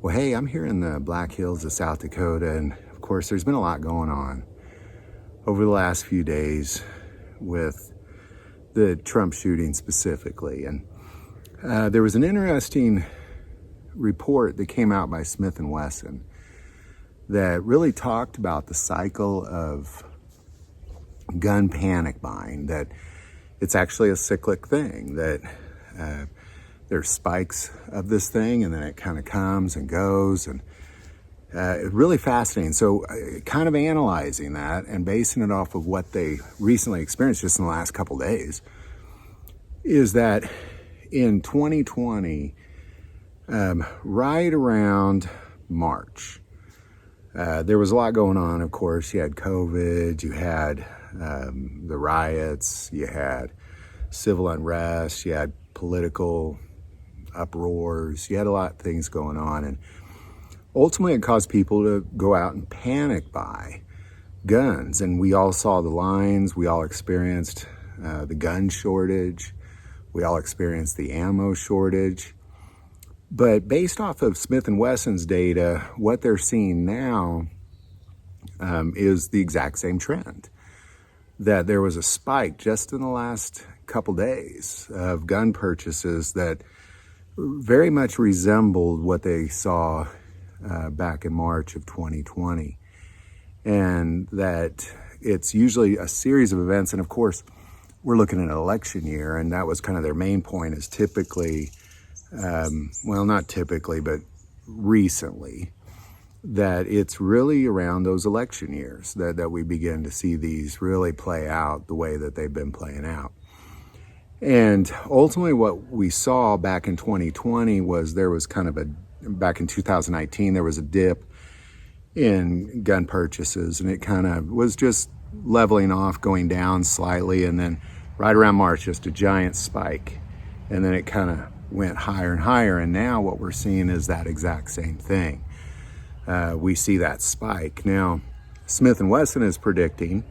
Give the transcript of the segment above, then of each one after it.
Well, hey, I'm here in the Black Hills of South Dakota, and of course, there's been a lot going on over the last few days with the Trump shooting specifically. And there was an interesting report that came out by Smith & Wesson that really talked about the cycle of gun panic buying, that it's actually a cyclic thing, that there's spikes of this thing and then it kind of comes and goes, and it's really fascinating. So kind of analyzing that and basing it off of what they recently experienced just in the last couple days is that in 2020, right around March, there was a lot going on. Of course, you had COVID, you had the riots, you had civil unrest, you had political uproars, you had a lot of things going on, and ultimately it caused people to go out and panic buy guns. And we all saw the lines, we all experienced the gun shortage, we all experienced the ammo shortage. But based off of Smith & Wesson's data, what they're seeing now is the exact same trend. That there was a spike just in the last couple days of gun purchases that very much resembled what they saw back in March of 2020. And that it's usually a series of events. And of course, we're looking at an election year, and that was kind of their main point, is typically, well, not typically, but recently, that it's really around those election years that we begin to see these really play out the way that they've been playing out. And ultimately what we saw back in 2020 was there was kind of back in 2019, there was a dip in gun purchases, and it kind of was just leveling off, going down slightly, and then right around March, just a giant spike. And then it kind of went higher and higher, and now what we're seeing is that exact same thing. We see that spike. Now, Smith & Wesson is predicting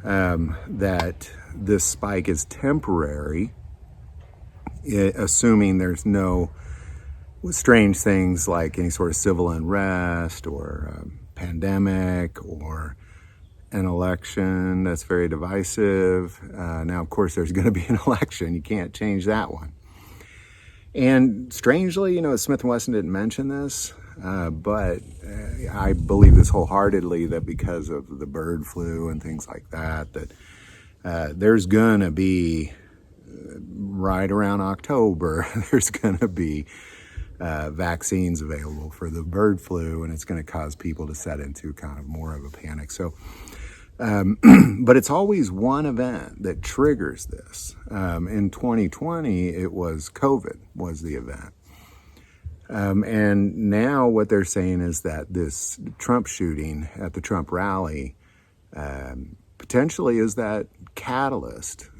that this spike is temporary, assuming there's no strange things like any sort of civil unrest or pandemic or an election that's very divisive. Now, of course, there's going to be an election. You can't change that one. And strangely, Smith & Wesson didn't mention this, but I believe this wholeheartedly, that because of the bird flu and things like that, there's going to be, right around October, there's going to be vaccines available for the bird flu, and it's going to cause people to set into kind of more of a panic. So, but it's always one event that triggers this. In 2020, it was COVID was the event. And now what they're saying is that this Trump shooting at the Trump rally potentially is that catalyst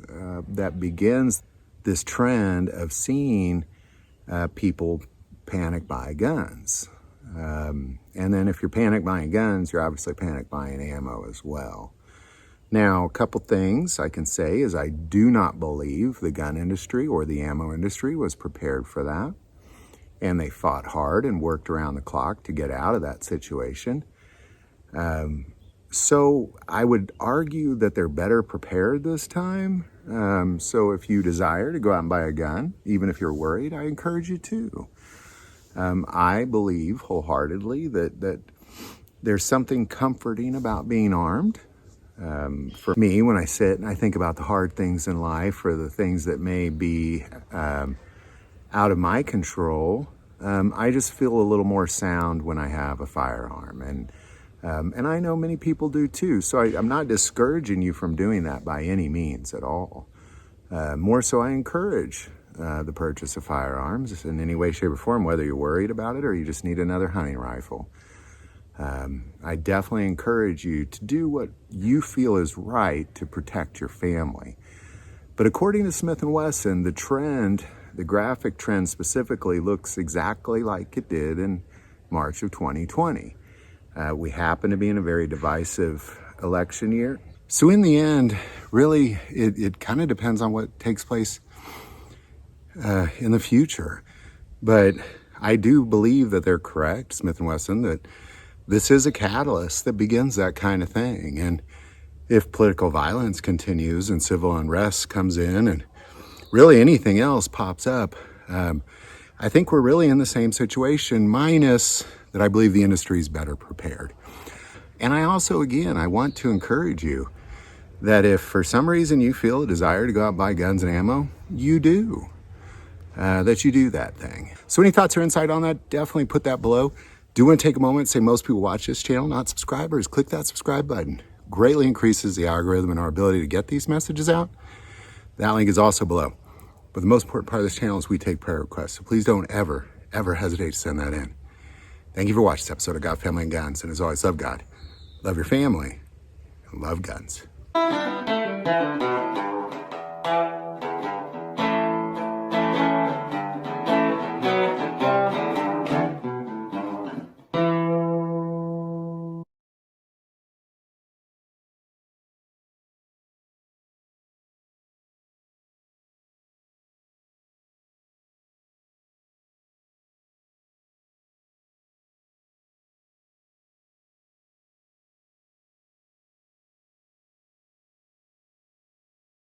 that begins this trend of seeing people panic buy guns. And then if you're panic buying guns, you're obviously panic buying ammo as well. Now, a couple things I can say is I do not believe the gun industry or the ammo industry was prepared for that. And they fought hard and worked around the clock to get out of that situation. So I would argue that they're better prepared this time. So if you desire to go out and buy a gun, even if you're worried, I encourage you to. I believe wholeheartedly that there's something comforting about being armed. For me, when I sit and I think about the hard things in life or the things that may be out of my control, I just feel a little more sound when I have a firearm. And I know many people do too. So I'm not discouraging you from doing that by any means at all. More so, I encourage the purchase of firearms in any way, shape, or form, whether you're worried about it or you just need another hunting rifle. I definitely encourage you to do what you feel is right to protect your family. But according to Smith & Wesson, the trend, the graphic trend specifically, looks exactly like it did in March of 2020. We happen to be in a very divisive election year. So in the end, really, it kind of depends on what takes place in the future. But I do believe that they're correct, Smith & Wesson, that this is a catalyst that begins that kind of thing. And if political violence continues and civil unrest comes in and really anything else pops up, I think we're really in the same situation, minus that I believe the industry is better prepared. And I also, again, I want to encourage you that if for some reason you feel a desire to go out and buy guns and ammo, you do. That you do that thing. So any thoughts or insight on that, definitely put that below. Do want to take a moment and say most people watch this channel, not subscribers. Click that subscribe button. Greatly increases the algorithm and our ability to get these messages out. That link is also below. But the most important part of this channel is we take prayer requests. So please don't ever, ever hesitate to send that in. Thank you for watching this episode of God, Family, and Guns. And as always, love God, love your family, and love guns.